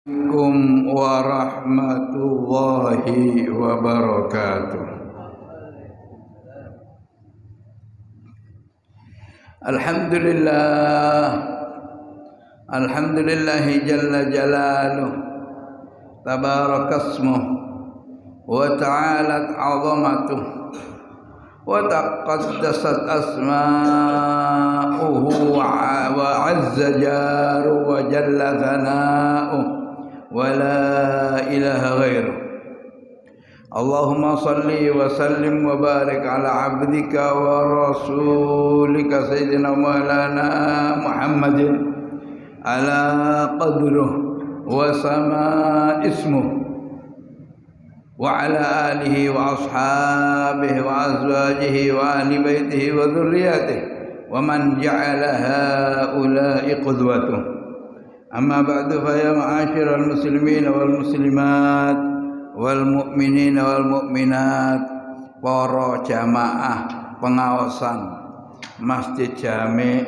Assalamualaikum warahmatullahi wabarakatuh. Alhamdulillahi jalla jalaluh, tabarakasmuh, wa ta'alat 'azamatuh, wa taqaddasat asma'uhu wa 'azza jaruhu wa jalla thana'uh wa la ilaha ghairuh. Allahumma salli wa sallim wa barik ala abdika wa rasulika sayyidina maulana Muhammadin ala qadruh wa sama ismuh wa ala alihi wa ashabihi wa azwajihi wa ahli baitihi wa dhurriyyatihi wa man ja'ala haula'i qudwatuh. Amma ba'du, fa ya ma'asyiral muslimin wal muslimat wal mu'minin wal mu'minat, para jamaah pengawasan Masjid Jami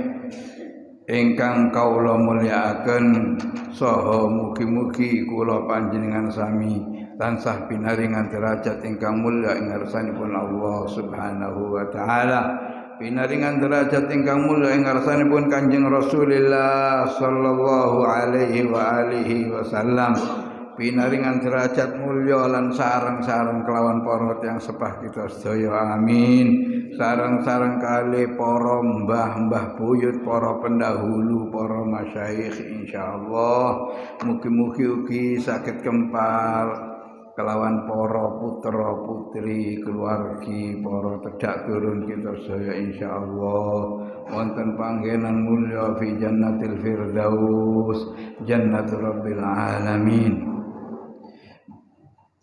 ingkang kaula mulyakaken, saha mugi-mugi kula panjenengan sami tansah pinaringan derajat ingkang mulya ing ngarsanipun Allah Subhanahu wa taala, pinaringan derajat ingkang mulya ing ngarsanipun Kanjeng Rasulullah sallallahu alaihi wa alihi wasallam, pinaringan derajat mulya lan sareng-sareng kelawan para tiyang sepah kita sedaya, amin. Sareng-sareng kali para mbah-mbah buyut, para pendahulu, para masyayikh, insyaallah mugi-mugi ugi saged kempal kelawan para putra putri keluargi, para tedak turun kita sedaya insyaallah wonten panggenan mulya fi jannatil firdaus, jannatul rabbil alamin.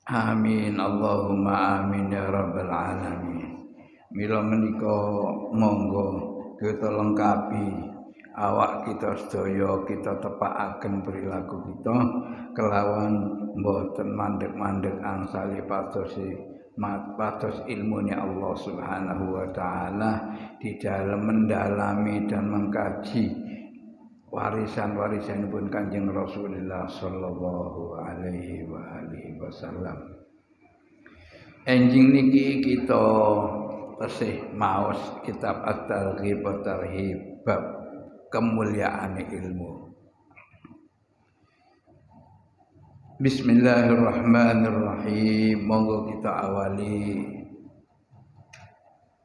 Amin, Allahumma amin ya rabbal alamin. Mila menika monggo kita lengkapi awak kita sedaya, kita tepakaken perilaku kita kelawan mboten mandeg-mandeg angsali patos ilmunya Allah Subhanahu wa taala di dalam mendalami dan mengkaji warisan-warisanipun Kanjeng Rasulullah sallallahu alaihi wa alihi wasallam. Enjing niki kita tasih maos kitab At-Targhib wa Tarhib bab kemuliaan ilmu. Bismillahirrahmanirrahim. Monggo kita awali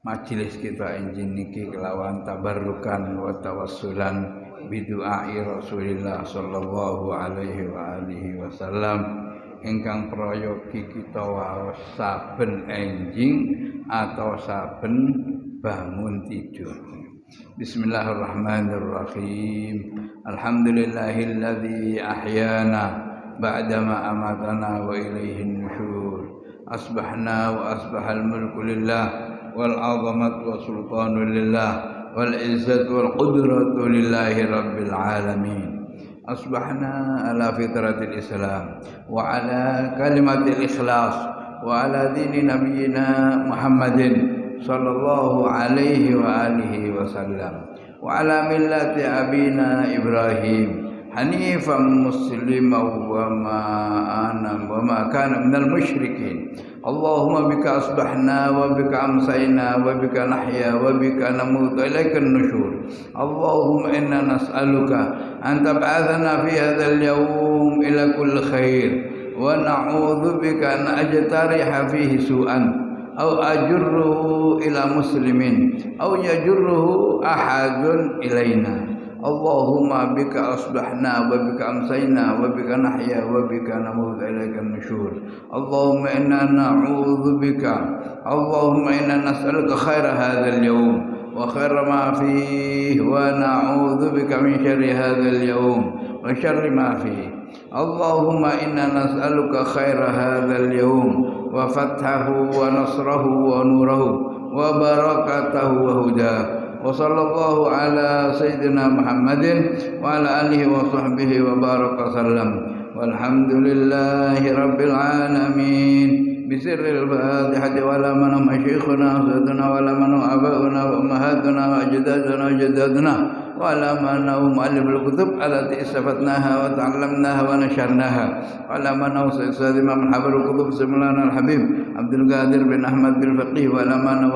majelis kita enjing niki kelawan tabarrukan wa tawassulan bidu'ai Rasulillah sallallahu alaihi wa alihi wasallam ingkang prayogi kita waos saben enjing atau saben bangun tidur. Bismillahirrahmanirrahim. Alhamdulillahilladzi ahyana ba'dama amatana wa ilaihin nusyur. Asbahna wa asbahal mulku lillah wal 'azamatu wa sultanu lillah wal 'izzatu wal qudratu lillahi rabbil alamin. Asbahna ala fitratil Islam wa ala kalimatil ikhlas wa ala dini nabiyyina Muhammadin sallallahu alaihi wa alihi wasallam wa ala millati abina Ibrahim hanifan musliman wa ma kana minal musyrikin. Allahumma bika asbahna wa bika amsayna wa bika nahya wa bika namutu ilaikan nusyur. Allahumma inna nas'aluka an tab'athana fi hadzal yawm ila kulli khair wa na'udzu bika an ajtariha fihi su'an aw ajurruhu ila muslimin aw yajurruhu ahadun ilaina. Allahumma bika asbahna wa bika amsayna wa bika nahya wa bika namutu ilaikan nusyur. Allahumma inna na'udzu bika, Allahumma inna nas'aluka khaira hadzal yawm wa khaira ma fihi wa na'udzu bika min syarri hadzal yawm wa syarri ma fihi. Allahumma inna nas'aluka khaira hadzal yawm wa fathahu wa nasrahu wa nurahu wa barakatahu wa hudahu. Wa sallallahu ala sayyidina Muhammadin wa ala alihi wa sahbihi wa baraka sallam. Walhamdulillahi rabbil alamin. Bisirril Fatihati wa la man masyikhuna saduna wa la man abauna wa ummahatuna wa ajdaduna wa jaddaduna وعلمنا مؤلف الكتب التي استفدناها وتعلمناها ونشرناها وعلمنا أستاذ إمام الحبر الكتب سمولانا الحبيب عبد القادر بن أحمد بن الفقيه وعلمنا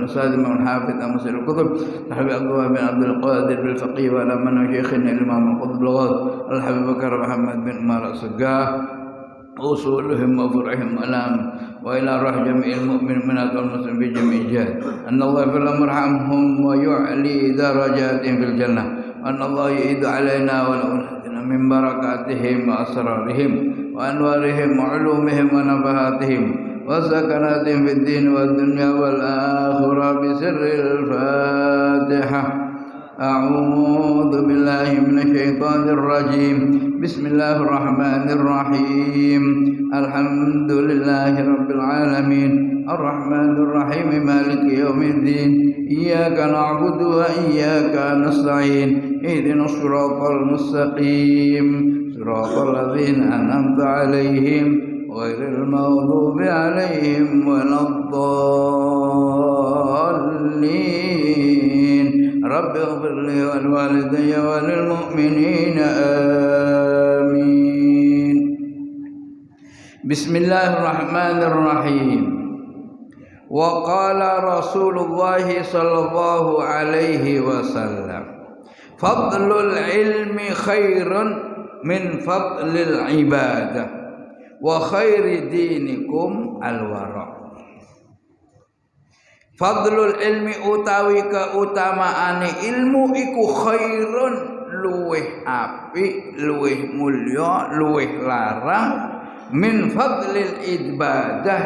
أستاذ إمام الحافظ أمسر الكتب الحبيب عبد الله بن عبد القادر بن الفقيه وعلمنا شيخنا الإمام القطب الغوث الحبيب بكر محمد بن عمر السقاف أصولهم وفرعهم ألام وإلى روح جميع المؤمنين والمسلمين بجميع جهات أن الله يغفر لهم ويرحمهم ويعلي درجاتهم في الجنة وأن الله يعيد علينا ولأولادنا من بركاتهم وأسرارهم وأنوارهم وعلومهم ونفحاتهم وسكناتهم في الدين والدنيا والآخرة بسر الفاتحة. أعوذ بالله من الشيطان الرجيم. بسم الله الرحمن الرحيم. الحمد لله رب العالمين الرحمن الرحيم مالك يوم الدين إياك نعبد وإياك نستعين اهدنا الصراط المستقيم صراط الذين أنعمت عليهم غير المغضوب عليهم ولا الضالين. رب اغفر لي ولوالدي وللمؤمنين آمين. بسم الله الرحمن الرحيم. وقال رسول الله صلى الله عليه وسلم فضل العلم خير من فضل العبادة وخير دينكم الورع. Fadlul ilmi utawi keutamaane ilmu iku khairun luweh apik, luweh mulya, luweh larang min fadlil ibadah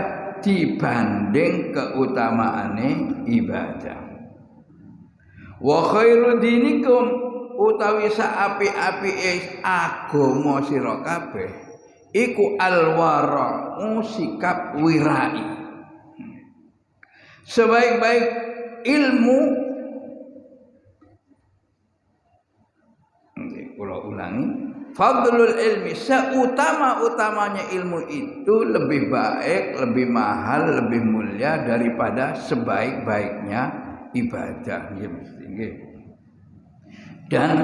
dibanding keutamaane ibadah. Wa khairu dinikum utawi saapi-apike agama sira kabeh iku alwara sikap wirai. Sebaik-baik ilmu, kalau ulangi, fadlul ilmi, seutama-utamanya ilmu itu lebih baik, lebih mahal, lebih mulia daripada sebaik-baiknya ibadah. Dan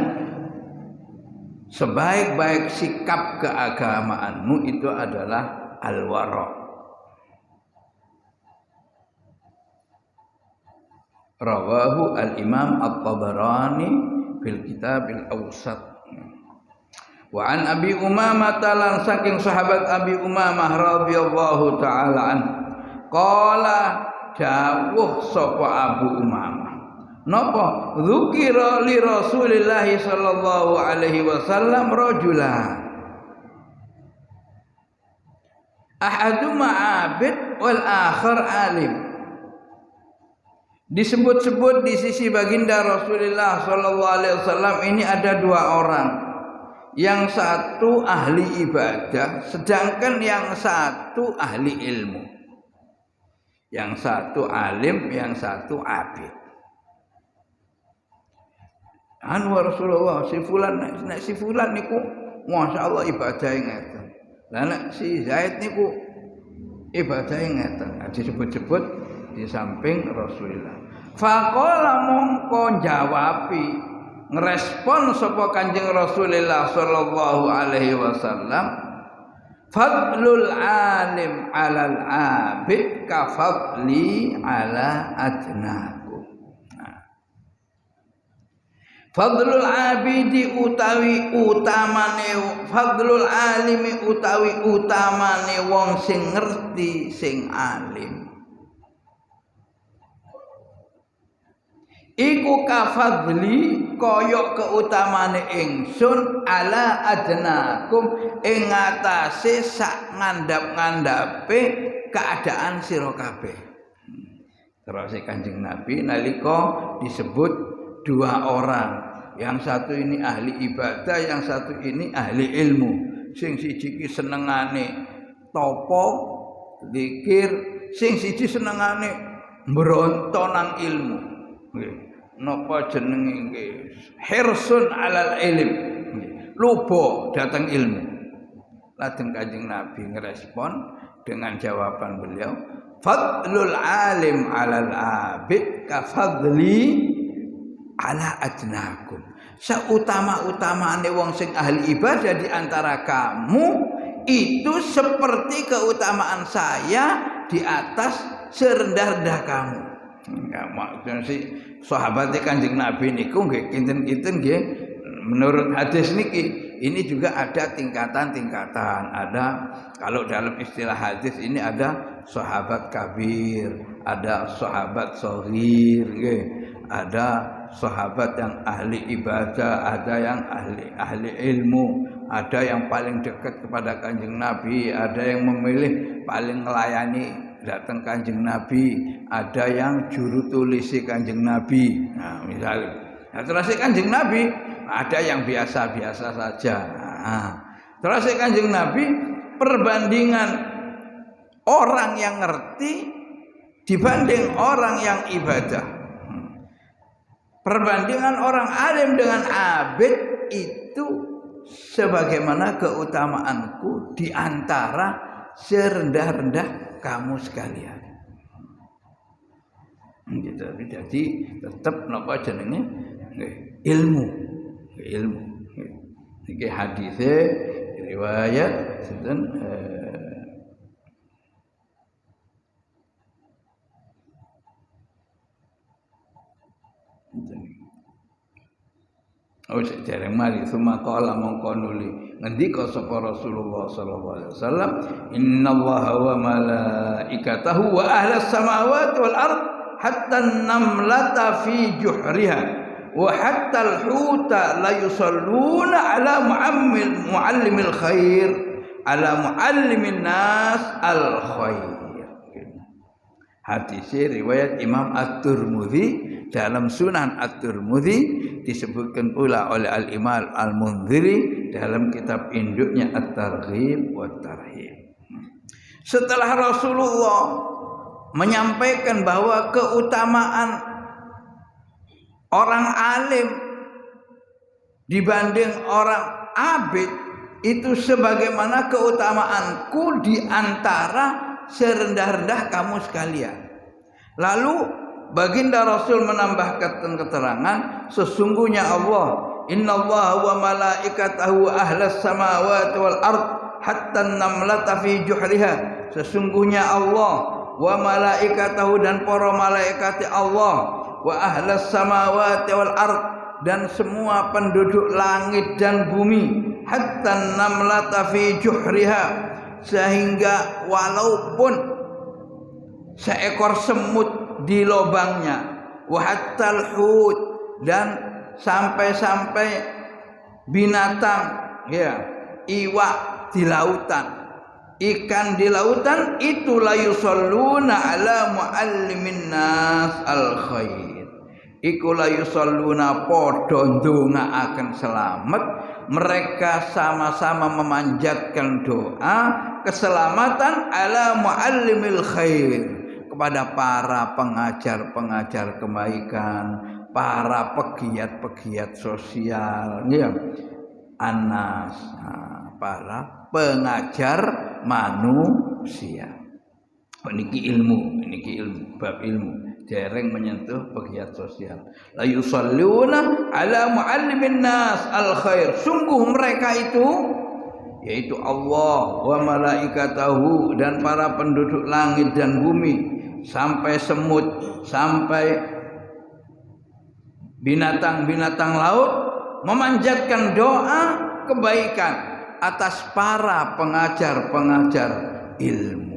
sebaik-baik sikap keagamaanmu itu adalah al-wara'. Rawahu al-Imam At-Tabarani fil Kitab al-Awsat. Wa an Abi Umamah lan saking sahabat Abi Umamah radhiyallahu taala an qala dawuh sapa Abu Umamah napa dzukira li Rasulillah sallallahu alaihi wasallam rajulan ahaduma abid wal akhar alim. Disebut-sebut di sisi baginda Rasulullah sallallahu alaihi wasallam ini ada dua orang. Yang satu ahli ibadah, sedangkan yang satu ahli ilmu. Yang satu alim, yang satu abid. Rasulullah si fulan niku masyaallah ibadahe ngeten. Lah nek si Zaid niku ibadahe ngeten. Disebut-sebut di samping Rasulullah. Faqala mongko jawabi ngerespon sapa Kanjeng Rasulullah sallallahu alaihi wasallam fadlul alim 'alal 'abid ka fadli 'ala adnaku. Fadlul abidi utawi utamane fadlul alimi utawi utamane wong sing ngerti sing alim iku kafadli kaya keutamane ingsun ala adnakum ing ngatasé sak ngandhap-ngandhape keadaan sira kabeh. Terus Kanjeng Nabi nalika disebut dua orang, yang satu ini ahli ibadah, yang satu ini ahli ilmu. Sing siji ki senengane topo zikir, sing siji senengane mbronto nang ilmu. Napa jenenge nggih hirsun alal ilm, lubo datang ilmu. Lajeng Kanjeng Nabi ngerespon dengan jawaban beliau fadlul alim alal abid ka fadli ala adnakum. Seutama-utamane wong sing ahli ibadah di antara kamu itu seperti keutamaan saya di atas serendah-rendah kamu. Enggak maksudnya si sahabat Kanjeng Nabi niku nggih kinten-kinten nggih menurut hadis niki ini juga ada tingkatan-tingkatan. Ada kalau dalam istilah hadis ini ada sahabat kabir, ada sahabat shaghir, ada sahabat yang ahli ibadah, ada yang ahli ilmu, ada yang paling dekat kepada Kanjeng Nabi, ada yang memilih paling melayani datang Kanjeng Nabi, ada yang juru tulisi Kanjeng Nabi. Nah, misalnya, nah, terus Kanjeng Nabi ada yang biasa-biasa saja. Nah, terus Kanjeng Nabi perbandingan orang yang ngerti dibanding orang yang ibadah. Perbandingan orang alim dengan abid itu sebagaimana keutamaanku di antara serendah-rendah kamu sekalian. Gitu. Jadi tetap napa jenenge ilmu. Iki hadise riwayat sinten jarang mari sumakala mongko nuli ngendika sapa Rasulullah sallallahu alaihi wasallam innallaha wa malaikatahu wa ahlas samawati wal ard hatta an-namlata fi juhriha wa hatta al-huta la yusalluna ala muallimil khair ala muallimin nas al khair. Hadis riwayat Imam At-Tirmidzi. Dalam Sunan At-Tirmidzi disebutkan pula oleh Al-Imam Al-Munziri dalam kitab induknya At-Targhib wa Tarhib. Setelah Rasulullah menyampaikan bahwa keutamaan orang alim dibanding orang abid itu sebagaimana keutamaanku di antara serendah-rendah kamu sekalian. Lalu Baginda Rasul menambahkan keterangan sesungguhnya Allah innallaha wa malaikatahu ahlas samawati wal ard hatta an-namlata fi juhriha sesungguhnya Allah wa malaikatahu dan para malaikat Allah wa ahlas samawati wal ard dan semua penduduk langit dan bumi hatta an-namlata fi juhriha sehingga walaupun seekor semut di lubangnya wahattal hut dan sampai-sampai binatang ya iwak di lautan ikan di lautan itu la yusalluna ala muallimin nas al khair iku la yusalluna padha ndongaaken selamat mereka sama-sama memanjatkan doa keselamatan ala muallimil khair kepada para pengajar-pengajar kebaikan, para pegiat-pegiat sosial, ya, anas, para pengajar manusia. Niki ilmu, bab ilmu. Dereng menyentuh pegiat sosial. La yusalluna ala muallimin nas al khair. Sungguh mereka itu yaitu Allah wa malaikatahu dan para penduduk langit dan bumi sampai semut sampai binatang-binatang laut memanjatkan doa kebaikan atas para pengajar-pengajar ilmu.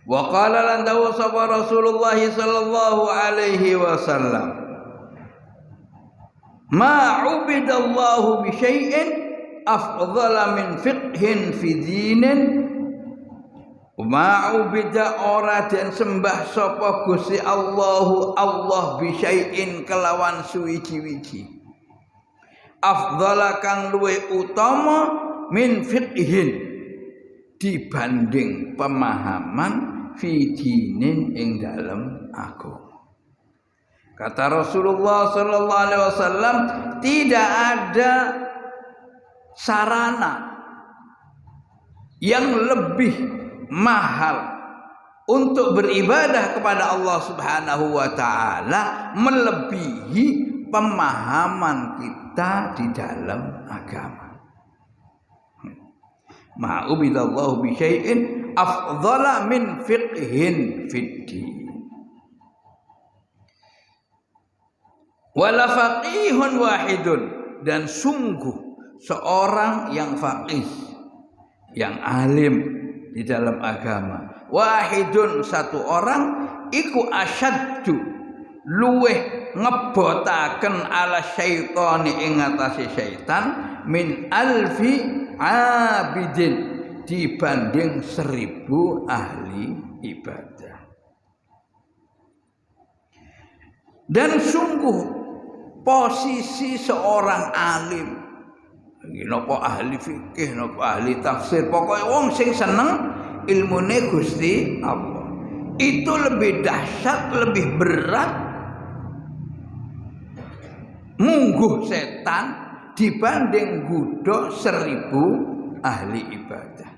Wa qala lan dawu sapa Rasulullah sallallahu alaihi wasallam ma ubidallahu bi syai'in afdhala min fiqhin fi dinin ma ubida ora den sembah sapa Gusti Allah bi syai'in kelawan suwiji-wiji afdhala kang luwih utama min fiqhin dibanding pemahaman fi dinin ing dalem agama. Kata Rasulullah sallallahu alaihi wasallam tidak ada sarana yang lebih mahal untuk beribadah kepada Allah Subhanahu wa taala melebihi pemahaman kita di dalam agama. Ma'ubidallahu bi syai'in afdhala min fiqhin fid din. Wala faqihun wahidun, dan sungguh seorang yang faqih, yang alim di dalam agama, wahidun satu orang, iku asyaddu luweh ngebotaken ala syaitani ing atase syaitan min alfi abidin dibanding 1000 ahli ibadah. Dan sungguh posisi seorang alim, napa ahli fikih, napa ahli tafsir, pokoknya wong sing seneng ilmune Gusti Allah, itu lebih dahsyat, lebih berat mungguh setan dibanding gudok 1000 ahli ibadah.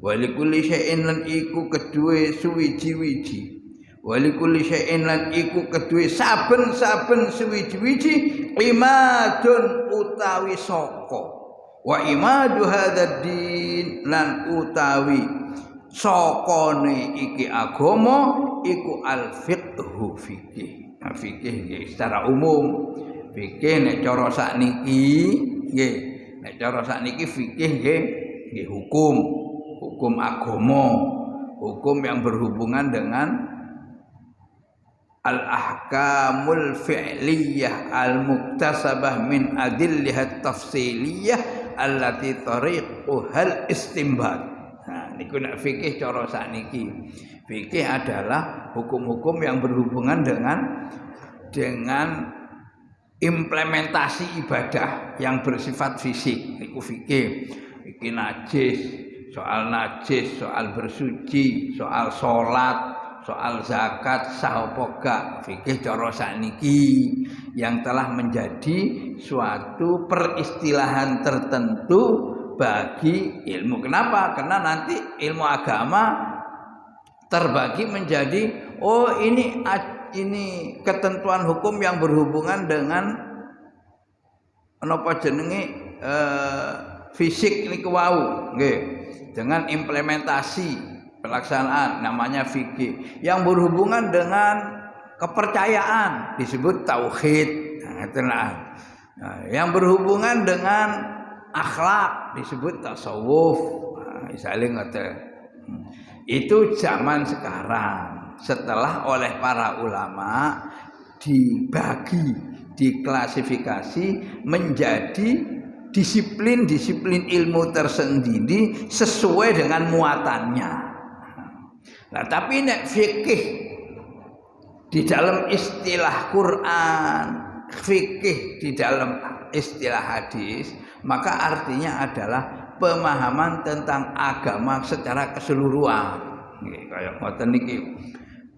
Walikulli syai'in lan iku kedue suwiji-wiji, walikulli syai'in lan iku kedue saben-saben suwiji-wiji imadun utawi saka, wa imadu hadzal din lan utawi sakane iki agama iku al fiqhu fikih. Nah, fikih nggih secara umum. Fikih nek cara sakniki nggih, nek cara sakniki fikih nggih hukum agama, hukum yang berhubungan dengan al-ahkamul fi'liyah al-muktasabah min adillihat tafsiliyah allati tariquhal istinbat. Nah, niku nek fikih cara sakniki. Fikih adalah hukum-hukum yang berhubungan dengan implementasi ibadah yang bersifat fisik. Niku fikih. Iki najis, soal bersuci, soal salat, soal zakat, sah apa gak, fikih cara sakniki yang telah menjadi suatu peristilahan tertentu bagi ilmu. Kenapa? Karena nanti ilmu agama terbagi menjadi ini ketentuan hukum yang berhubungan dengan napa jenenge fisik niku wau nggih, dengan implementasi pelaksanaan namanya fikih. Yang berhubungan dengan kepercayaan disebut tauhid. Nah, yang berhubungan dengan akhlak disebut tasawuf. Nah, misalnya ngoten. Itu zaman sekarang. Setelah oleh para ulama dibagi, diklasifikasi menjadi disiplin-disiplin ilmu tersendiri sesuai dengan muatannya. Nah, tapi nek fikih di dalam istilah Quran, fikih di dalam istilah hadis, maka artinya adalah pemahaman tentang agama secara keseluruhan. Nggih, kaya ngoten niki.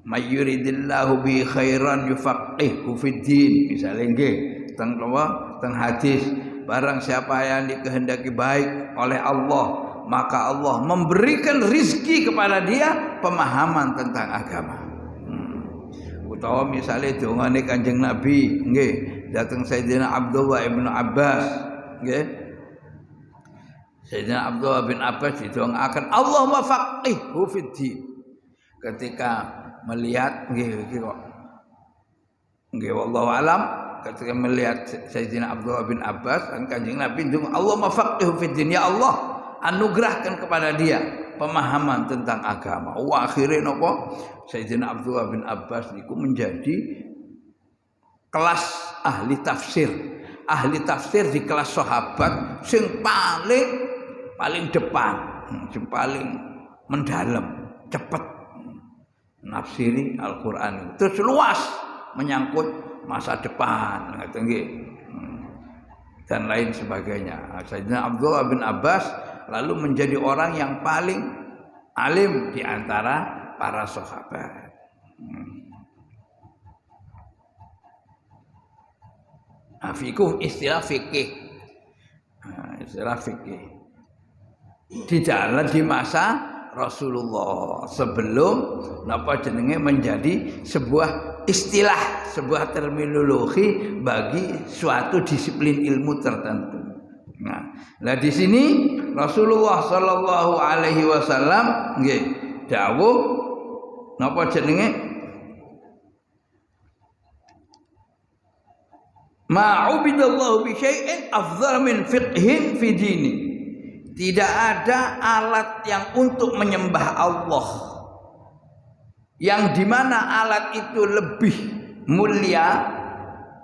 Mayyuridillahu bi khairan yufaqihu fid din. Misale nggih teng hadis, barang siapa yang dikehendaki baik oleh Allah, maka Allah memberikan rizki kepada dia pemahaman tentang agama. Utawa misalnya dongane Kanjeng Nabi nggih dateng Sayyidina Abdullah bin Abbas nggih. Sayyidina Abdullah bin Abbas didongaaken Allahumma faqihhu fid din. Ketika melihat nggih kok nggih wallahu alam, ketika melihat Sayyidina Abdullah bin Abbas dan Kanjeng Nabi ndonga Allahumma faqihhu fid din, ya Allah anugerahkan kepada dia pemahaman tentang agama. Akhirnya napa Sayyidina Abdullah bin Abbas niku menjadi kelas ahli tafsir. Ahli tafsir di kelas sahabat sing paling depan, sing paling mendalam, cepet nafsiri Al-Qur'an. Terus luas menyangkut masa depan, dan lain sebagainya. Sayyidina Abdullah bin Abbas lalu menjadi orang yang paling alim di antara para sahabat. Nah, fikih istilah fikih. Istilah fikih. Di masa Rasulullah sebelum napa jenenge menjadi sebuah istilah, sebuah terminologi bagi suatu disiplin ilmu tertentu. Nah, di sini Rasulullah sallallahu alaihi wasallam nggih dawuh napa jenenge ma'ubidallahu bi syai'in afdhal min fiqhin fi dini. Tidak ada alat yang untuk menyembah Allah yang dimana alat itu lebih mulia,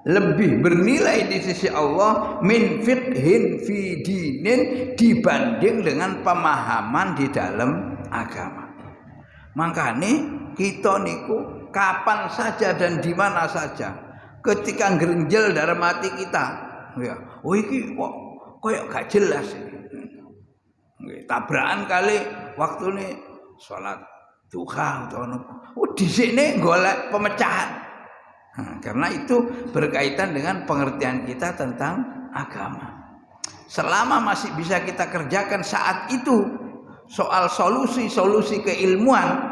lebih bernilai di sisi Allah min fiqhin fi dinin dibanding dengan pemahaman di dalam agama. Makanya kita niku kapan saja dan di mana saja ketika ngrenjel dalam hati kita, ya, oh iki kok koyo gak jelas. Tabrakan kali waktu ini sholat duha atau apa. Di sini golek pemecahan. Karena itu berkaitan dengan pengertian kita tentang agama. Selama masih bisa kita kerjakan saat itu soal solusi-solusi keilmuan,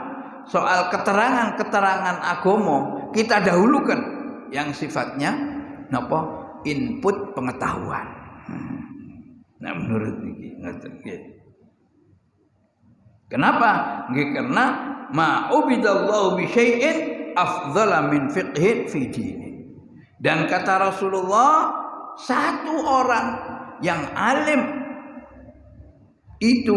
soal keterangan-keterangan agama, kita dahulukan yang sifatnya napa input pengetahuan. Nah menurut ini kenapa? Karena ma'ubidallahu bi syai'in afdhala min fiqhin fi dini. Dan kata Rasulullah, satu orang yang alim itu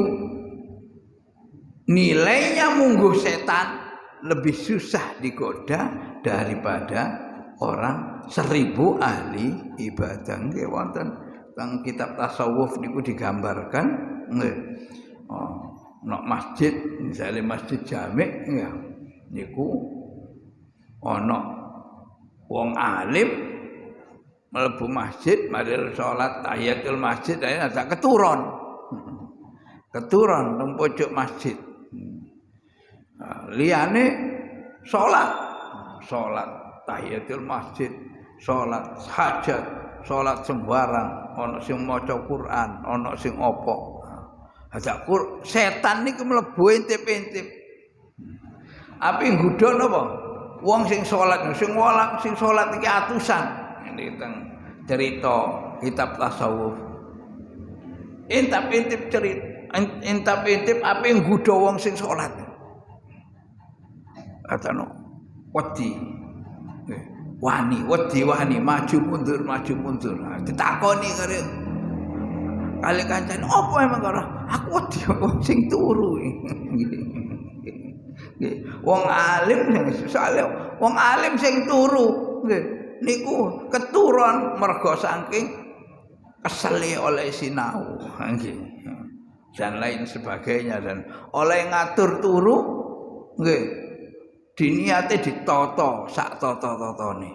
nilainya mungguh setan lebih susah digoda daripada orang 1000 ahli ibadah. Nggih wonten teng kitab tasawuf niku digambarkan nggih. Nek masjid, misalnya masjid Jami' ya, niku ana wong alim mlebu masjid, mari salat tahiyatul masjid, ada keturun teng pojok masjid. Liyane salat tahiyatul masjid, salat hajat, salat sembarang, ana sing maca Quran, ana sing apa. Ada setan niku mlebu intip-intip. Api nggodha napa? Wong sing salat, sing salat iki atusan. Ini teng cerita kitab tasawuf. Intip-intip api nggodha wong sing salat. Katano wedi. Wani maju mundur. Ditakoni karo kali kancane apa emang karo aku wedi wong sing turu. Wong alim soalnya wong alim sing turu nggih niku keturun mergo saking kesele oleh sinau nggih dan lain sebagainya, dan oleh ngatur turu nggih diniate ditata sak tata-tatane.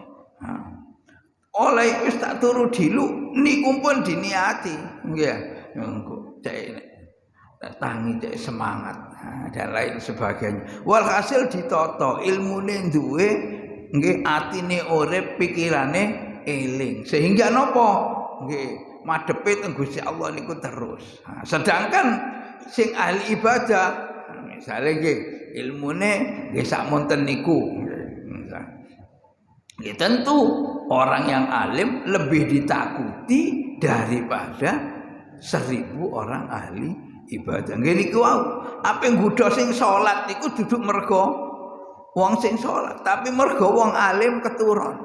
Oleh wis tak turu dilu niku pun diniati nggih engko cek tangi cek semangat dan lain sebagainya. Walhasil ditata ilmune duwe nggih atine urip pikirane eling sehingga napa nggih madhepe teng Gusti Allah niku terus. Sedangkan sing ahli ibadah misale nggih ilmune nggih sakmonten niku ya tentu orang yang alim lebih ditakuti daripada 1000 orang ahli ibadah. Nggih niku wau, ape nggodha sing salat niku duduk mergo wong sing salat, tapi mergo wong alim keturun.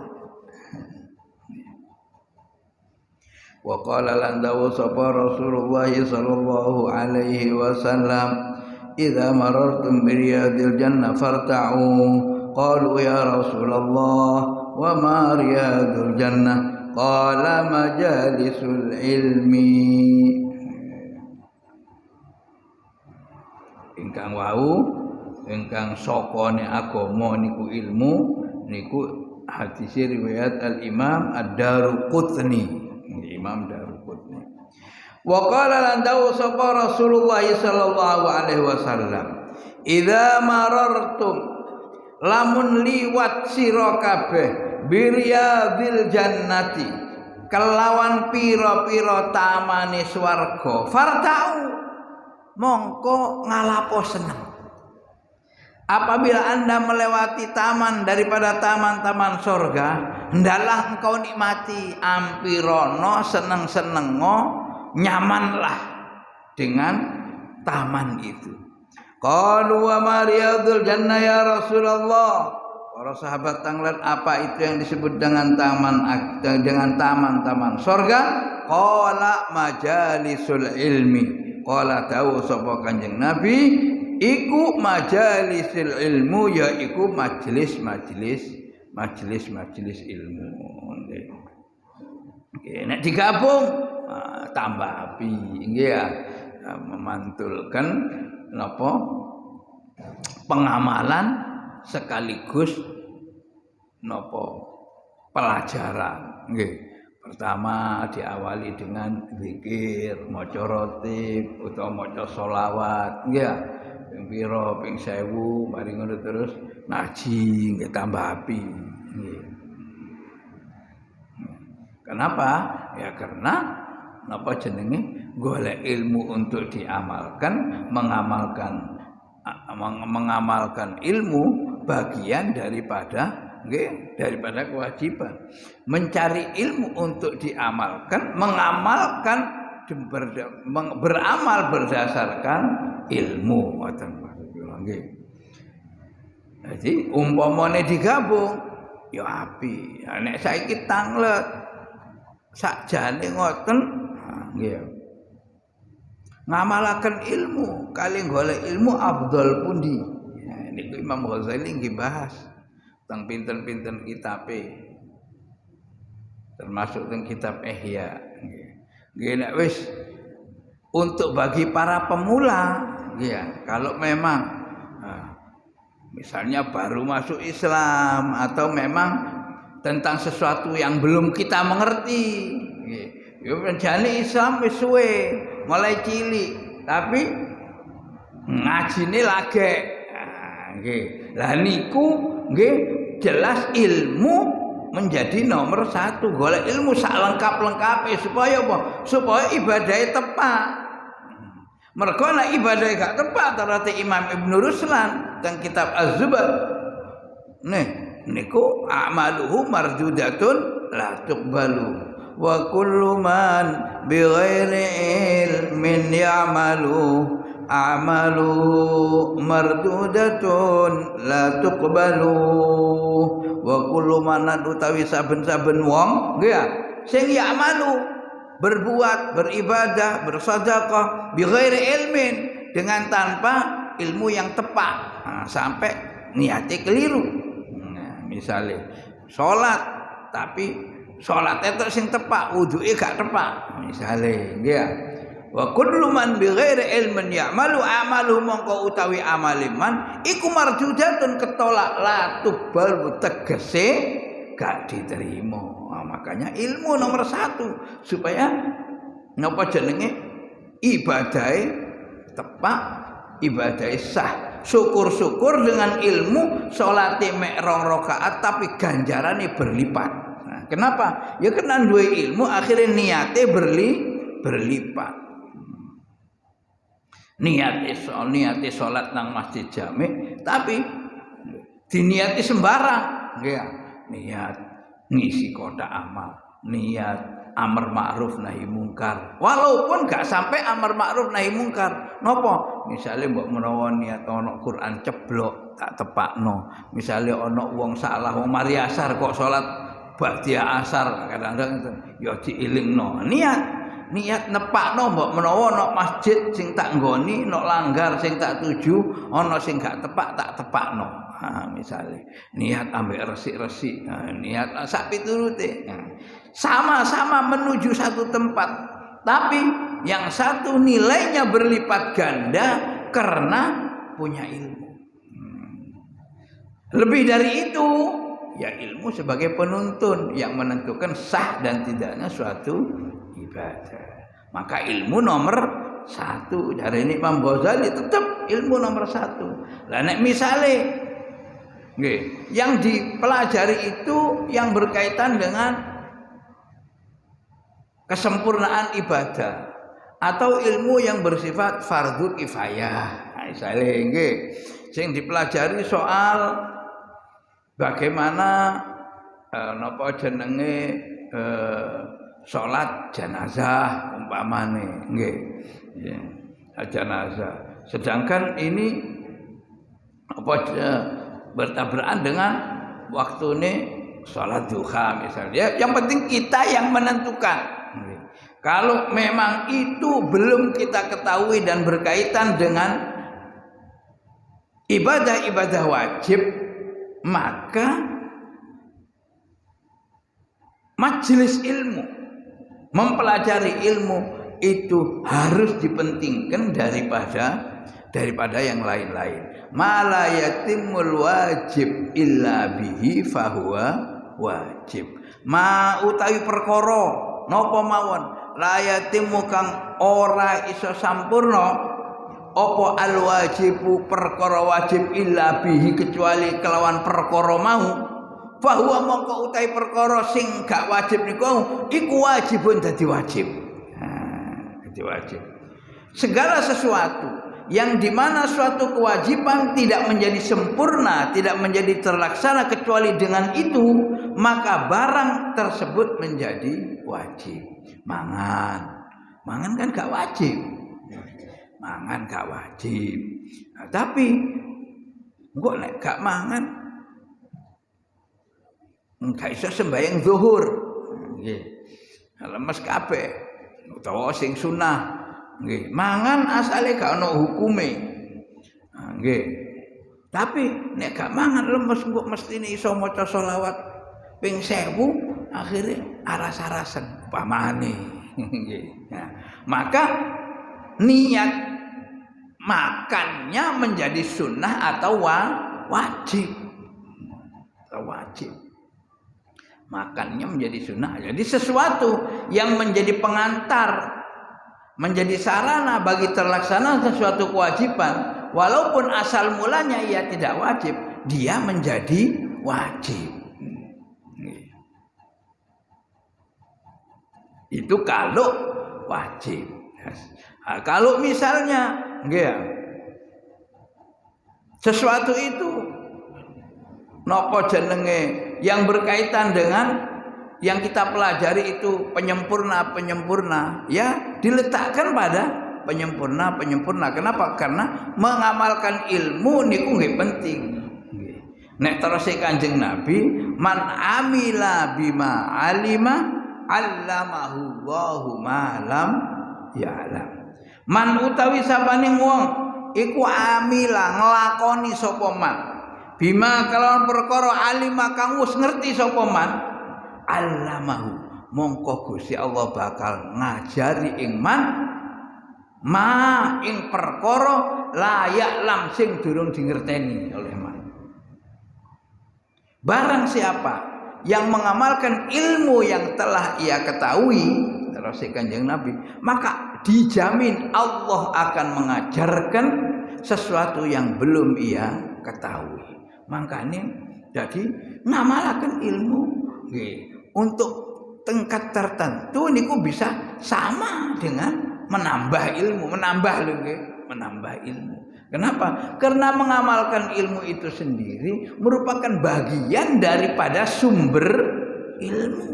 Wa qala lan dawu sapa Rasulullah sallallahu alaihi wasallam, "Idza marartum bi riyadil jannah farta'u." Qalu ya Rasulullah, wa ma riyadul jannah? Qala majalisul ilmi. Ingkang wau ingkang sakane agama niku ilmu niku hadis riwayat Al-Imam Ad-Daruqutni. Imam Daruqutni. Wa qala lan dawu sapa Rasulullah sallallahu alaihi wasallam, "Idza marartum lamun liwat sira kabeh biryadil jannati kelawan pira-pira tamane swarga fartau mongko ngalapo seneng. Apabila Anda melewati taman daripada taman-taman surga, hendaklah engkau nikmati ampirono seneng-senengo, nyamanlah dengan taman itu. Qalu wa ma riyadul jannah ya Rasulullah. Para sahabat tanglet, apa itu yang disebut dengan taman-taman surga? Qala majalisul ilmi. Qala tahu sapa Kanjeng Nabi, iku majalisul ilmu, yaiku majelis ilmu. Nggih, nek digabung tambah api, nggih ya, memantulkan napa pengamalan sekaligus napa pelajaran. Nggih. Pertama diawali dengan zikir, maca rotib utawa maca selawat, nggih. Ping pira, ping 1000, mari ngono terus ngaji, nggih tambah api. Nggih. Kenapa? Ya karena napa jenenge golek ilmu untuk diamalkan, mengamalkan ilmu bagian daripada kewajiban. Mencari ilmu untuk diamalkan, mengamalkan, beramal berdasarkan ilmu. Jadi umpamane digabung ya api. Nek saiki tanglet sakjane ngoten nggih. Ngamalaken ilmu kali golek ilmu afdal pundi. Ya, niku Imam Ghazali nggih bahas tentang pinten-pinten kitabe. Termasuk tentang kitab Ihya. Nggih nek wis untuk bagi para pemula, ya kalau memang misalnya baru masuk Islam atau memang tentang sesuatu yang belum kita mengerti, ya jane Islam wis suwe, mulai cilik, tapi ngajine lagi. Nggih. Lah niku nggih jelas ilmu menjadi nomor 1. Golek ilmu sak lengkap-lengkape supaya apa? Supaya ibadahnya tepat. Mergo nek ibadahnya gak tepat terate Imam Ibnu Ruslan teng kitab Az-Zubad. Niku a'maluhu mardudatun la tuqbalu wa kullu man bighairi ilmin ya'malu a'malu mardudatun la tuqbalu wa kullu man utawi saben-saben wong nggih sing ya'malu berbuat, beribadah, bersedekah bighairi ilmin dengan tanpa ilmu yang tepat. Sampai niatnya keliru. Misalnya sholat tapi sholatnya itu sing tepat, wudu'e gak tepat misalnya ya. Wa kullu man bighairi ilmin ya'malu amalu mongko utawi amaliman iku marjudatun ketolak la tuqbal tegese gak diterima. Makanya ilmu nomor 1 supaya napa jenenge ibadahe tepat, ibadahe sah. Syukur-syukur dengan ilmu salate mek 2 rakaat tapi ganjarane berlipat. Nah, kenapa? Ya karena duwe ilmu akhirnya niate berlipat. Niate salat nang masjid jami tapi diniati sembarang. Ya, niat ngisi kotak amal, niat amar ma'ruf nahi mungkar. Walaupun gak sampai amar ma'ruf nahi mungkar. Napa? Misale mbok menawa niat ana Quran ceblok tak tepakno. Misale ana wong salah wong mari asar kok salat ba'da asar kadang-kadang itu ya diilingno. Niat nepakno mbok menawa ana masjid sing tak nggoni, ana langgar sing tak tuju, ana sing gak tepak tak tepakno. Misalnya niat ambek resik-resik, niat sak piturute. Sama-sama menuju satu tempat, tapi yang satu nilainya berlipat ganda karena punya ilmu. Lebih dari itu, ya ilmu sebagai penuntun yang menentukan sah dan tidaknya suatu ibadah. Maka ilmu nomor 1 dari Imam Ghazali tetap ilmu nomor 1. Lah nek misale nggih, yang dipelajari itu yang berkaitan dengan kesempurnaan ibadah atau ilmu yang bersifat fardhu kifayah. Nah, misalnya nggih sing dipelajari soal bagaimana napa jenenge salat jenazah umpamane nggih. Ya, jenazah. Sedangkan ini bertabrakan dengan waktune salat duha misalnya. Yang penting kita yang menentukan. Kalau memang itu belum kita ketahui dan berkaitan dengan ibadah-ibadah wajib, maka majelis ilmu, mempelajari ilmu itu harus dipentingkan daripada yang lain-lain. Mala yatimul wajib illa bihi fahuwa wajib. Ma utawi perkara napa mawon la yatimu kang ora iso sampurna apa al wajibu perkara wajib illa bihi kecuali kelawan perkara mau fahuwa mongko utawi perkara sing gak wajib niku iku wajibun dadi wajib. Dadi wajib. Segala sesuatu yang dimana suatu kewajiban tidak menjadi sempurna, tidak menjadi terlaksana kecuali dengan itu, maka barang tersebut menjadi wajib. Mangan kan gak wajib, mangan gak wajib. Nah, tapi kok nek gak mangan, gak iso sembahyang zuhur, nggih, lemes kabeh, utawa sing sunah. Nggih, mangan asale gak ana hukume. Nggih. Tapi nek gak mangan lemes kok mestine iso maca selawat ping 1000 akhire aras-arasen upamane. Nggih. Nah, maka niat makannya menjadi sunnah atau wajib. Atau wajib. Makannya menjadi sunnah. Jadi sesuatu yang menjadi pengantar, menjadi sarana bagi terlaksana sesuatu kewajiban, walaupun asal mulanya ia tidak wajib, dia menjadi wajib. Itu kalau wajib. Nah, kalau misalnya sesuatu itu napa jenenge yang berkaitan dengan yang kita pelajari itu penyempurna, ya diletakkan pada penyempurna. Kenapa? Karena mengamalkan ilmu niku nggih penting. Nek terus Kanjeng Nabi, man amila bima alima allamahu Allahu ma lam ya'lam. Man utawi sabaning wong iku amila nglakoni sapa man bima kalawan perkara alima kang wis ngerti sapa man allamahu mongko Gusti Allah bakal ngajari ing man ma ing perkara layak lam sing durung dingerteni oleh man. Barang siapa yang mengamalkan ilmu yang telah ia ketahui terus Kanjeng Nabi, maka dijamin Allah akan mengajarkan sesuatu yang belum ia ketahui. Makanya jadi ngamalaken ilmu untuk tingkat tertentu niku bisa sama dengan menambah ilmu, menambah ilmu. Kenapa? Karena mengamalkan ilmu itu sendiri merupakan bagian daripada sumber ilmu.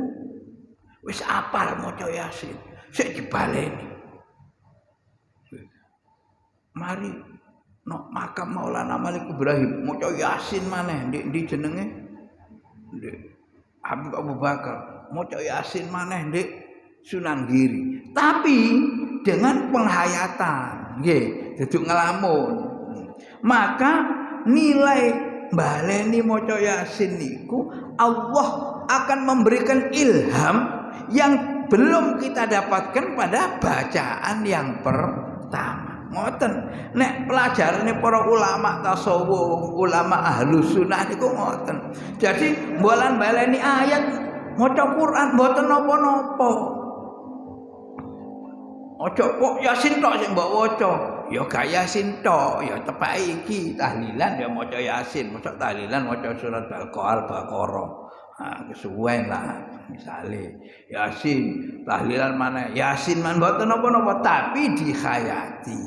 Wis apal maca Yasin, sik dibaleni. Mari no makam Maulana Malik Ibrahim maca Yasin maneh di jenenge Habib Abu Bakar maca Yasin maneh ndek Sunan Giri, tapi dengan penghayatan nggih, duduk ngelamun. Maka nilai baleni maca Yasin niku Allah akan memberikan ilham yang belum kita dapatkan pada bacaan yang pertama. Ngoten. Nek pelajarane para ulama tasawuf, ulama ahlus sunnah niku ngoten. Jadi mbolan baleni ayat maca Quran mboten napa-napa. Aja kok Yasin tok sing mbok waca. Ya gak Yasin tok, ya tepake iki tahlilan ya maca Yasin, maca tahlilan maca surat Al-Baqarah. Nah, kesuwen lah. misale Yasin tahlilan mana Yasin man mboten napa-napa tapi dihayati.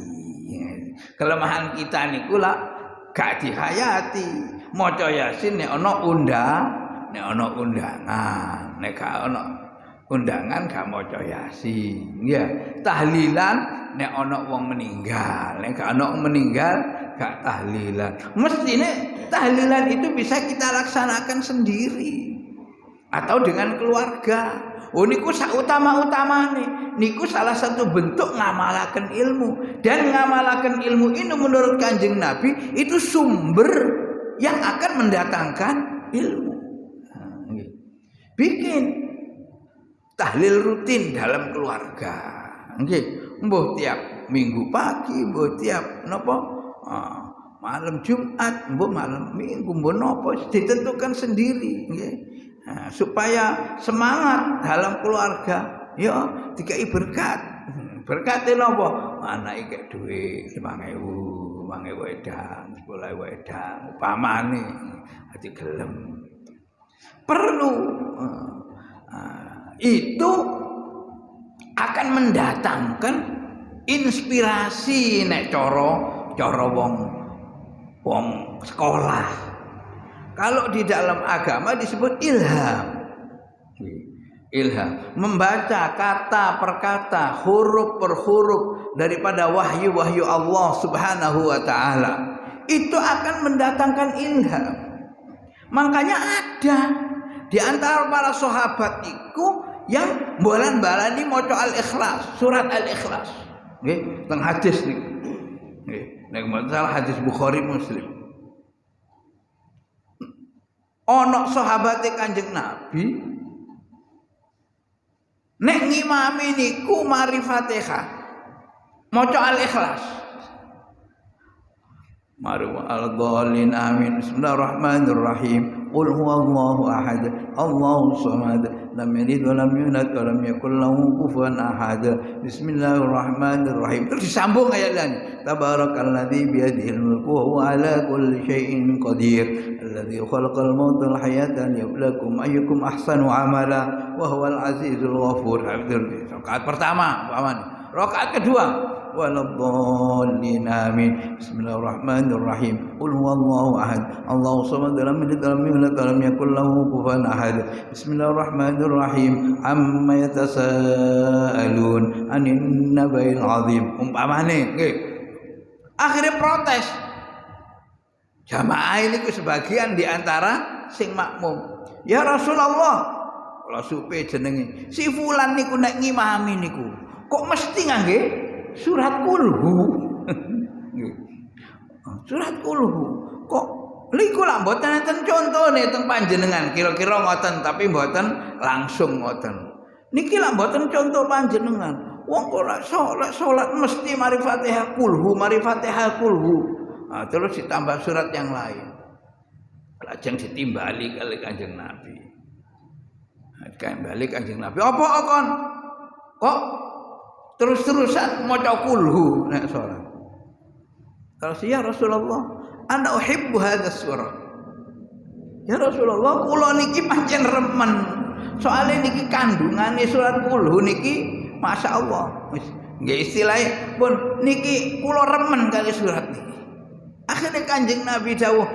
Kelemahan kita niku lak gak dihayati. Maca Yasin nek ana undangan, nek gak ana undangan gak maca Yasin. Ya, tahlilan nek ana wong meninggal, nek gak ana wong meninggal gak tahlilan. Mestine tahlilan itu bisa kita laksanakan sendiri atau dengan keluarga. Oh niku sautama-utamane. Niku salah satu bentuk ngamalaken ilmu. Dan ngamalaken ilmu ini menurut Kanjeng Nabi itu sumber yang akan mendatangkan ilmu. Bikin tahlil rutin dalam keluarga. Nggih, mbuh tiap minggu pagi, mbuh tiap napa? Malam Jumat, mbuh malam Minggu, mbuh napa ditentukan sendiri, nggih. Nah, supaya semangat dalam keluarga, ya dikai berkat. Berkate napa? Anake kek dhuwit 5.000 edang, 10.000 edang, upamane ati gelem. Perlu itu akan mendatangkan inspirasi nek cara wong sekolah. Kalau di dalam agama disebut ilham. Ilham, membaca kata per kata, huruf per huruf daripada wahyu-wahyu Allah Subhanahu wa taala. Itu akan mendatangkan ilham. Makanya ada di antara para sahabat itu yang bolan-balani maca Al-Ikhlas, surat Al-Ikhlas. Nggih, teng hadis niku. Nggih, nek masalah hadis Bukhari Muslim. Ana sahabate Kanjeng Nabi nek ngimami niku mari Fatihah maca Al-Ikhlas. Mari al-dhalin amin. Bismillahirrahmanirrahim. Qul huwallahu ahad, Allahus samad, lam yalid wa lam yulad wa lam yakul lahu kufuwan ahad. Bismillahirrahmanirrahim. Terus disambung ayat lain. Tabarakalladzi biyadihil mulku wa huwa ala kulli syai'in qadir. Alladzi khalaqal mauta wal hayata liyabluwakum ayyukum ahsanu amala wa huwal azizul ghafur. Rakaat pertama, rakaat kedua waladhdallin amin. Bismillahirrahmanirrahim. Qul huwallahu ahad, Allahus samad, lam yalid wa lam yulad wa lam yakul lahu kufuwan ahad. Bismillahirrahmanirrahim. Amma yatasaalun 'anin naba'il 'adzim. Umpamane nggih. Akhirnya protes. Jamaah ini sebagian di antara sing makmum. Ya Rasulullah, kula supe jenenge si fulan niku nek ngimami niku kok mesti ngangge surat kulhu. Surat kulhu kok liku lak mboten enten contone teng panjenengan kira-kira ngoten tapi mboten langsung ngoten. Niki lak mboten contoh panjenengan. Wong kok salat mesti mari Fatihah kulhu, mari Fatihah kulhu. Nah, terus ditambah surat yang lain. Lajeng ditimbali kali Kanjeng Nabi. Kembali Kanjeng Nabi. Apa kon? Kok terus-terusan maca kulhu nek salat. Terus ya Rasulullah, ana uhibbu hadzal surat. Ya Rasulullah, kula niki pancen remen. Soale niki kandungane surat kulhu niki masyaallah. Wis nggih istilahé pun niki kula remen kali surat niki. Akhirnya Kanjeng Nabi dawuh,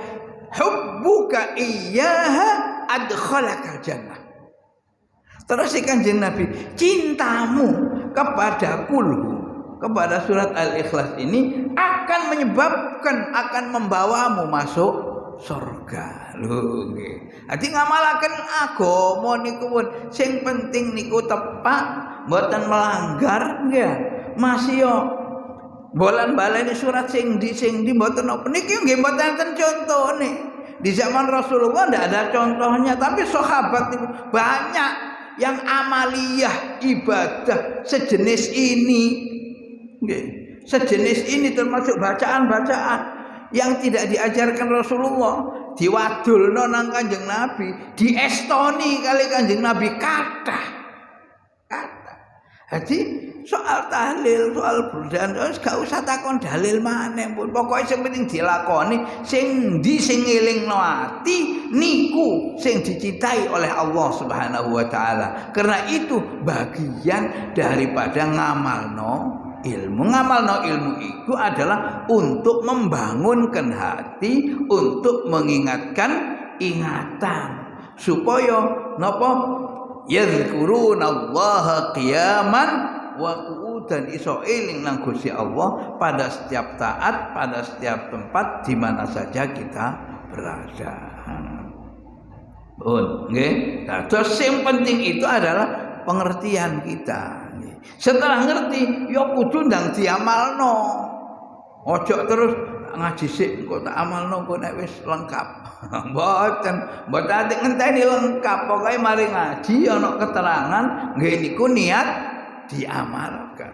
hubbuka iyyaha adkhalakal jannah. Terus si Kanjeng Nabi, cintamu kepada kulhu, kepada surat Al-Ikhlas ini akan menyebabkan, akan membawamu masuk surga. Lho nggih. Dadi ngamalaken agama niku pun sing penting niku tepak, mboten melanggar nggih. Masih yo bolan-baleni surat sing di mboten napa niki nggih mboten enten contone. Di zaman Rasulullah ndak ada contohnya, tapi sahabat niku banyak yang amaliyah ibadah sejenis ini. Nggih. Sejenis ini termasuk bacaan-bacaan yang tidak diajarkan Rasulullah, diwadulno nang Kanjeng Nabi, diestoni kali Kanjeng Nabi kata. Jadi soal tahlil, soal burdan, gak usah takon dalil maneh pun. Pokoke sing penting dilakoni, sing ndi sing ngelingno ati niku sing dicintai oleh Allah Subhanahu wa taala. Karena itu bagian daripada ngamalno ilmu. Ngamalno ilmu itu adalah untuk membangunkan hati, untuk mengingatkan ingatan supaya napa yadhkurunallaha qiyaman wa qu'udan, iso eling nang Gusti Allah pada setiap taat, pada setiap tempat di mana saja kita berada. Nggih. Nah, terus yang penting itu adalah pengertian kita. Setelah ngerti, ya kudu ndang diamalno. Ojo terus ngaji sik kok tak amalno kok nek wis lengkap. Mboten ngenteni lengkap, pokoke mari ngaji ana keterangan nggih niku niat diamalkan.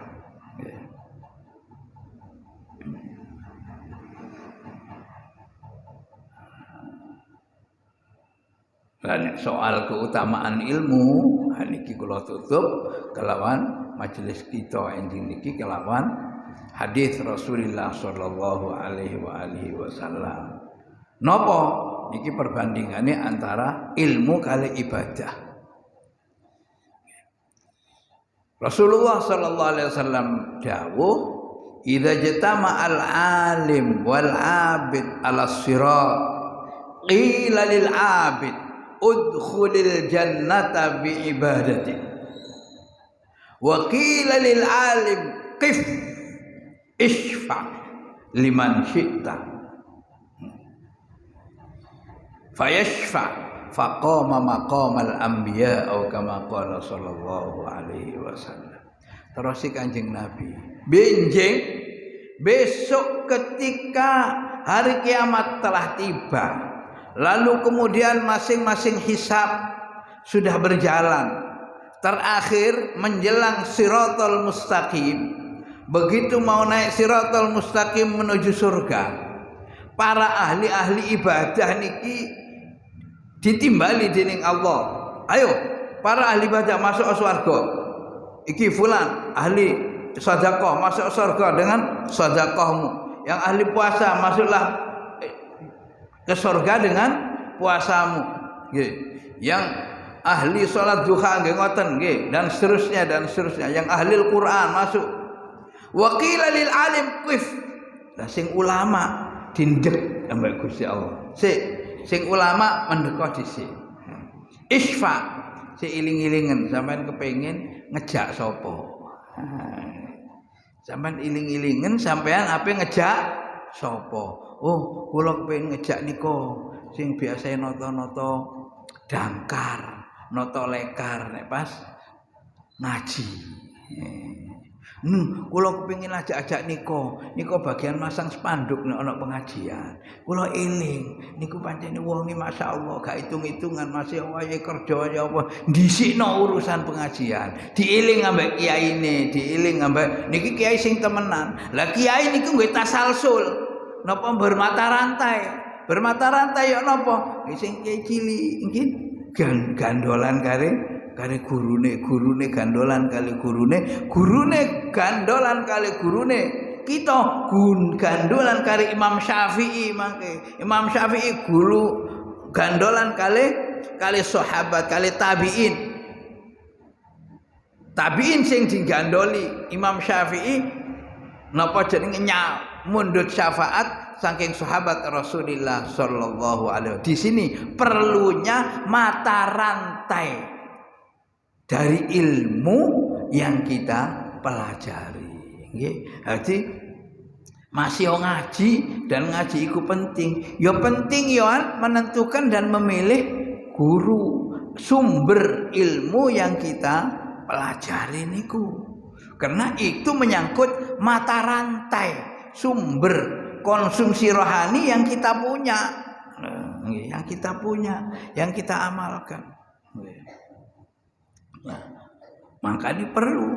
Dan soal keutamaan ilmu niki kula tutup kelawan majelis kita enjing niki kelawan hadis Rasulullah sallallahu alaihi wasallam. Napa niki perbandingannya antara ilmu kali ibadah. Rasulullah sallallahu alaihi wasallam dawuh, "Idza jatama'al alim wal 'abid 'ala sirat, qila lil 'abid udkhulil jannata bi ibadatik, wa qila lil 'alim qif ishfa liman syi'ta fayashfa faqama maqamal anbiya atau kama qala sallallahu alaihi wasallam." Terus si Kanjeng Nabi benjing besok ketika hari kiamat telah tiba, lalu kemudian masing-masing hisab sudah berjalan, terakhir menjelang Shiratal Mustaqim. Begitu mau naik Shiratal Mustaqim menuju surga, para ahli-ahli ibadah niki ditimbali dening Allah. Ayo para ahli ibadah masuk surga. Iki fulan ahli sedekah masuk surga dengan sedekahmu. Yang ahli puasa masuklah ke surga dengan puasamu. Nggih. Yang ahli salat duha nggih ngoten nggih, dan seterusnya dan seterusnya. Yang ahli Al-Qur'an masuk. Wa qila lil alim qif. Lah sing ulama dindek ambek Gusti Allah. Sing ulama mendeka dhisik. Isfa si iling-ilingen sampean kepengin ngejak sapa? Sampean iling-ilingen sampean ape ngejak sapa? Oh, kula kepengin ngejak nika sing biasa nata-nata dangkar, nata lekar nek pas ngaji. Kula kepengin ajak-ajak nika bagian masang spanduk nek ana pengajian. Kula eling niku pancene wonge masyaallah gak hitung-hitungan masih wayahe kerja ya apa dhisikno urusan pengajian. Dieling ambek kiyaine, dieling ambek niki kiai sing temenan. Lah kiai niku nggih tasalsul. Napa bermata rantai? Bermata rantai ya napa? Sing kiai cilik nggih gandolan kare gurune gandolan kali gurune gandolan kali gurune. Kita gandolan kali Imam Syafi'i mangke. Imam Syafi'i guru gandolan kali sahabat kali tabi'in. Tabi'in sing digandoli Imam Syafi'i napa jenenge mundut syafaat saking sahabat Rasulullah sallallahu alaihi wasallam. Di sini perlunya mata rantai dari ilmu yang kita pelajari. Nggih. Jadi masih ngaji dan ngaji itu penting. Ya penting ya menentukan dan memilih guru, sumber ilmu yang kita pelajari niku. Karena itu menyangkut mata rantai, sumber konsumsi rohani yang kita punya. Yang kita punya, yang kita amalkan. Nah, makanya perlu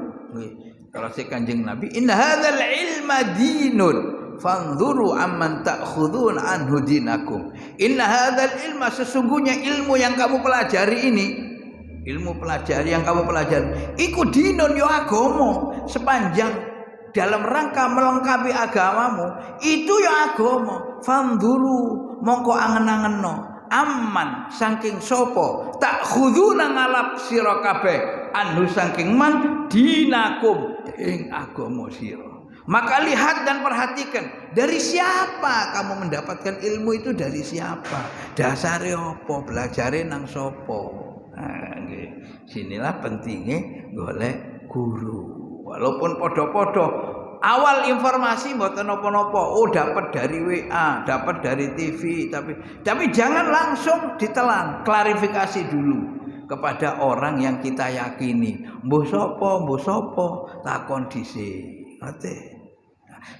kalau si Kanjeng Nabi, inna hadzal ilma dinun fanzuru amman ta'khudun anhu dinakum. Inna hadzal ilma, sesungguhnya ilmu yang kamu pelajari ini, ilmu pelajari yang kamu pelajari iku dinun yo agama. Sepanjang dalam rangka melengkapi agamamu itu ya agama. Fanduru mongko angen-angenno aman saking sopo tak khuduna ngalap sira kabeh anhu saking man dinakum ing agama sira. Maka lihat dan perhatikan dari siapa kamu mendapatkan ilmu itu, dari siapa, dasare opo, belajare nang sopo. Nah, sinilah pentingnya golek guru. Walaupun podo-podo awal informasi mboten napa-napa, oh dapat dari WA, dapat dari TV, tapi jangan langsung ditelan, klarifikasi dulu kepada orang yang kita yakini. Mbuh sapa, takon dhisik. Ngerti?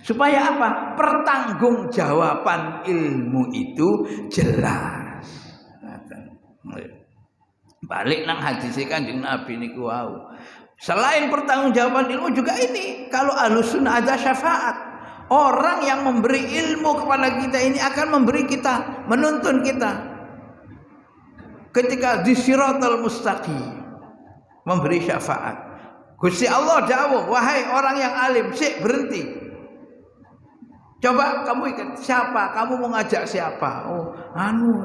Supaya apa? Pertanggungjawaban ilmu itu jelas. Balik nang hadis Kanjeng Nabi niku wau. Selain pertanggungjawaban ilmu juga ini, kalau Ahlussunnah ada syafaat. Orang yang memberi ilmu kepada kita ini akan memberi kita, menuntun kita ketika di Shiratal Mustaqim, memberi syafaat. Gusti Allah dawuh, wahai orang yang alim, sik berhenti. Coba kamu ingat siapa? Kamu mau ngajak siapa? Oh,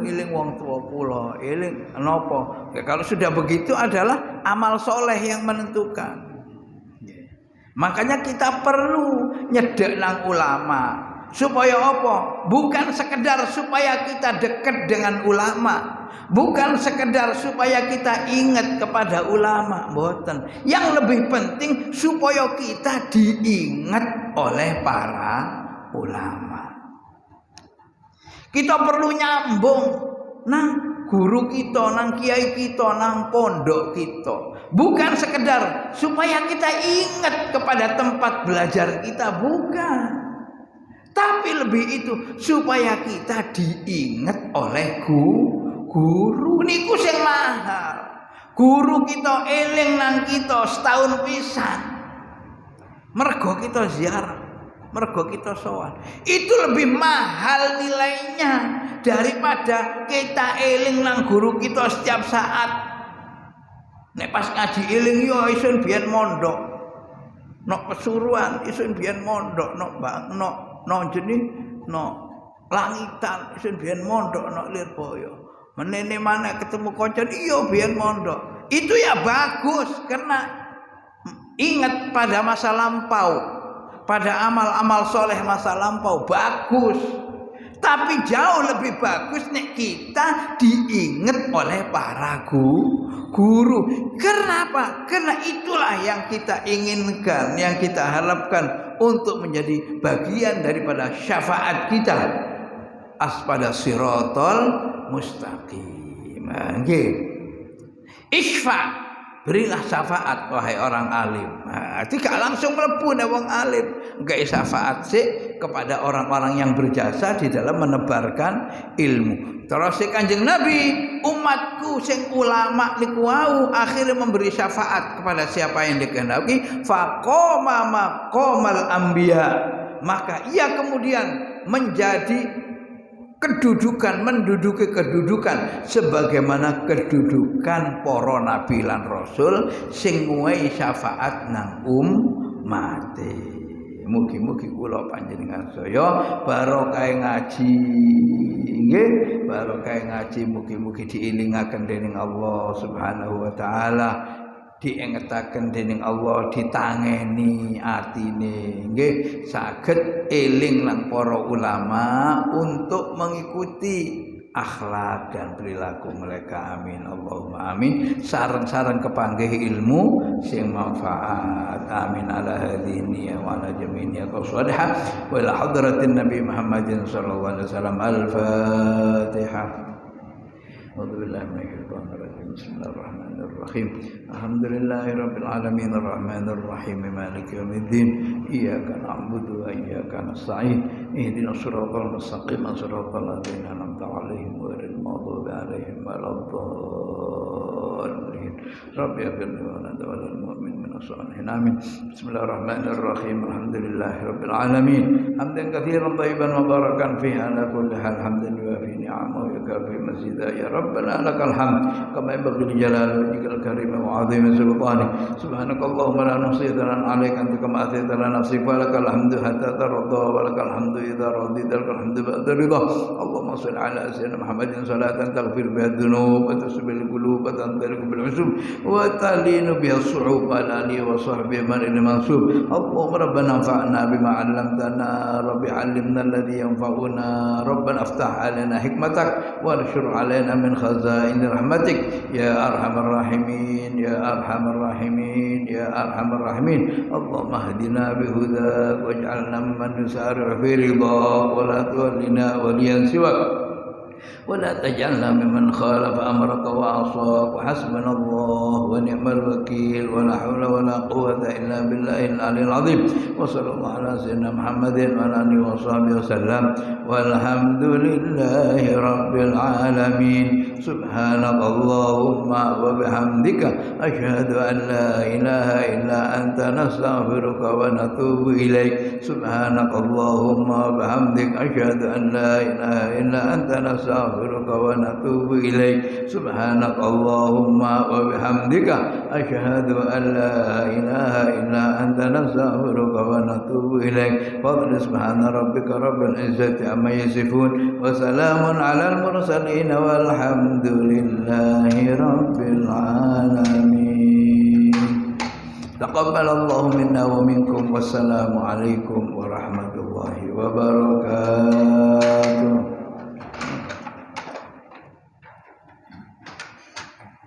eling wong tua kula, eling napa? Ya, kalau sudah begitu adalah amal soleh yang menentukan. Makanya kita perlu nyedek nang ulama. Supaya apa? Bukan sekedar supaya kita dekat dengan ulama, bukan sekedar supaya kita ingat kepada ulama, mboten. Yang lebih penting supaya kita diingat oleh para ulama. Kita perlu nyambung nang guru kita, nang kiai kita, nang pondok kita. Bukan sekedar supaya kita ingat kepada tempat belajar kita, bukan. Tapi lebih itu supaya kita diingat oleh guru. Niku sing mahal. Guru kita eling nang kita setahun pisan. Mergo kita ziarah, mergo kita sowan. Itu lebih mahal nilainya daripada kita eling nang guru kita setiap saat. Nek pas ngaji eling yo isun biyen mondok. Nok pesuruan isun biyen mondok, nok jenis langitan isun biyen mondok nok Lirboyo. Menene mana ketemu konco iya biyen mondok. Itu ya bagus karena ingat pada masa lampau, pada amal-amal soleh masa lampau, bagus. Tapi jauh lebih bagus nek kita diingat oleh para guru. Kenapa? Karena itulah yang kita inginkan, yang kita harapkan untuk menjadi bagian daripada syafaat kita aspada siratal mustaqim. Nggih. Isfa, berilah syafaat wahai orang alim. Tidak langsung mlebu nek wong alim, engke syafaat sik kepada orang-orang yang berjasa di dalam menebarkan ilmu. Terus Kanjeng Nabi, umatku sing ulama niku wau akhirnya memberi syafaat kepada siapa yang dikehendaki, faqama maqamal anbiya. Maka ia kemudian menduduki kedudukan sebagaimana kedudukan para nabi lan rasul sing nguwai syafaat nang ummate. Mugi-mugi kula panjenengan saya barokah ngaji nggih, barokah ngaji mugi-mugi diilingaken dening Allah Subhanahu wa taala, diingetaken dening Allah, ditangeni atine nggih, saged eling lan para ulama untuk mengikuti akhlak dan perilaku mereka. Amin Allahumma amin. Sareng-sareng kepanggih ilmu sing manfaat. Amin ala hadhihi wa ala jami'i qaswadha wa ila hadratin nabi Muhammadin sallallahu alaihi wasallam. Al-Fatihah. A'udzubillahi minasyaitonir rajim. Bismillahirrahmanirrahim. Alhamdulillahirabbil alamin arrahmanir rahim maliki yaumiddin. Iyyaka na'budu wa iyyaka nasta'in. Ihdinas siratal mustaqim, siratal ladzina an'amta 'alaihim ghairil maghdubi 'alaihim waladdallin. Rabbi ighfir li wa lana wa lil mu'minin والصالحين آمين. بسم الله الرحمن الرحيم. الحمد لله رب العالمين حمدا كثيرا طيبا مباركا فيه على كل حال حمدا يوافي نعمه ويكافئ مزيدا. يا ربنا لك الحمد كما ينبغي لجلال وجهك الكريم وعظيم سلطانك. سبحانك اللهم لا نحصي ثناء عليك أنت كما أثنيت على نفسك فلك الحمد حتى ترضى ولك الحمد إذا رضيت لك الحمد بعد الرضا. اللهم صل على سيدنا محمد صلاة تغفر بها الذنوب وتسبل القلوب وتنطلق بالعصوب وتلين بها الصعوب على آله وصحبه من المنصوب. اللهم ربنا انفعنا بما علمتنا رب علمنا الذي ينفعنا. ربنا افتح علينا حكمتك وانشر علينا من خزائن رحمتك يا أرحم الراحمين يا أرحم الراحمين يا أرحم الراحمين. اللهم اهدنا بهداك واجعلنا ممن يسارع في رضاك ولا تولنا وليا سواك ولا تجعلنا ممن خالف أمرك وعصاك. وحسبنا الله ونعم الوكيل ولا حول ولا قوة إلا بالله العلي العظيم. وصلى الله على سيدنا محمد وعلى آله وصحبه وسلم والحمد لله رب العالمين. سبحانك اللهم وبحمدك أشهد أن لا إله إلا أنت نستغفرك ونتوب إليك. سبحانك اللهم وبحمدك أشهد أن لا إله إلا أنت نستغفرك ونتوب إليك. سبحانك اللهم وبحمدك أشهد أن لا إله إلا أنت نستغفرك ونتوب إليك. فضل سبحان ربك رب العزة عما يصفون وسلام على المرسلين والحمد لله رب العالمين. تقبل الله منا ومنكم والسلام عليكم ورحمة الله وبركاته.